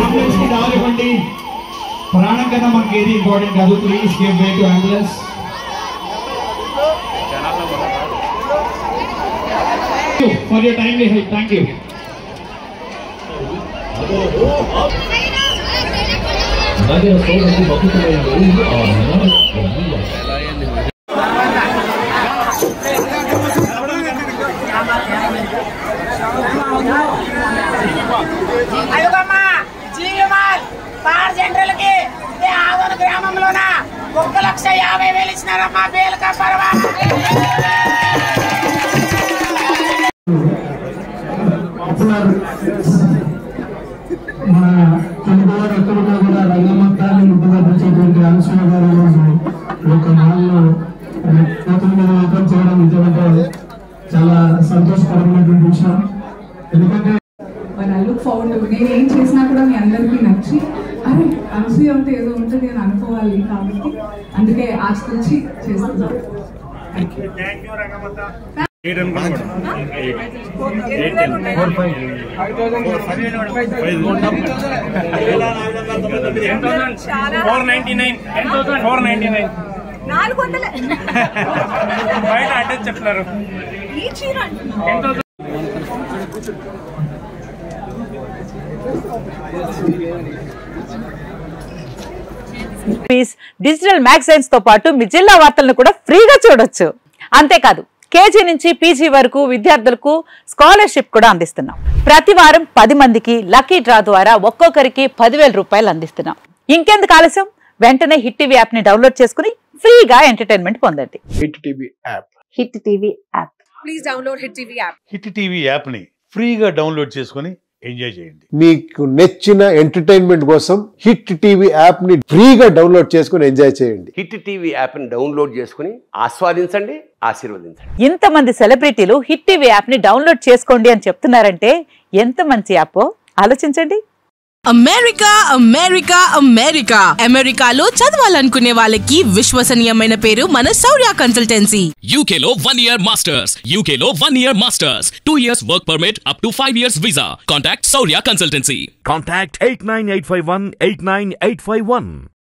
Ambulance కి దారివ్వండి. ప్రాణం కన్నా మనకి ఏది ఇంపార్టెంట్ కాదు. Please give way to ambulance. For your timely help. Thank you. గ్రామంలోన 1,50,000 ఇచ్చినారమ్మా. బేలుకా పర్వా మన తెలుగువారు ఎక్కడున్నా కూడా రంగమంతాన్ని ముద్దుగా తెచ్చేటువంటి అనుసూయ గారు రోజు ఒక మాల్లో కోతుల మీద వ్రతం చేయడం నిజంగా చాలా సంతోషకరమైనటువంటి విషయం. ఎందుకంటే ఐ లుక్ ఫార్వర్డ్ టు నేను ఏం చేసినా కూడా మీ అందరికీ నచ్చి అరే అనసూయ అంటే ఏదో ఉంటుంది నేను అనుకోవాలి కాబట్టి అందుకే ఆశించి చేస్తున్నాను. బయట అడ్రస్ చెప్తున్నారు. డిజిటల్ మ్యాగజైన్స్ తో పాటు మీ జిల్లా వార్తలను కూడా ఫ్రీగా చూడొచ్చు. అంతేకాదు కేజీ నుంచి పీజీ వరకు విద్యార్థులకు స్కాలర్షిప్ కూడా అందిస్తున్నాం. ప్రతి వారం 10 మందికి లక్కీ డ్రా ద్వారా ఒక్కొక్కరికి 10,000 రూపాయలు అందిస్తున్నాం. ఇంకెందుకు ఆలస్యం, వెంటనే హిట్ టీవీ యాప్ ని డౌన్లోడ్ చేసుకుని ఫ్రీగా ఎంటర్టైన్మెంట్ పొందండి. Hit TV app. Hit TV app. Please download hit TV app. Hit TV app ని ఫ్రీగా డౌన్లోడ్ చేసుకుని ఎంజాయ్ చేయండి. మీకు నచ్చిన ఎంటర్టైన్మెంట్ కోసం హిట్ టీవీ యాప్ ని ఫ్రీగా డౌన్లోడ్ చేసుకుని ఎంజాయ్ చేయండి. హిట్ టీవీ యాప్ ని డౌన్లోడ్ చేసుకుని ఆస్వాదించండి, ఆశీర్వదించండి. ఇంతమంది సెలబ్రిటీలు హిట్ టీవీ యాప్ ని డౌన్లోడ్ చేసుకోండి అని చెప్తున్నారంటే ఎంత మంచి యాప్ ఆలోచించండి. అమెరికా అమెరికా అమెరికా అమెరికాలో చదవాలనుకునే వాళ్ళకి విశ్వసనీయమైన పేరు మన శౌర్య కన్సల్టెన్సీ. UK లో 1 year masters, UK లో 1 year masters, 2 years work permit up to 5 years visa. Contact Saurya Consultancy. Contact 89851 89851.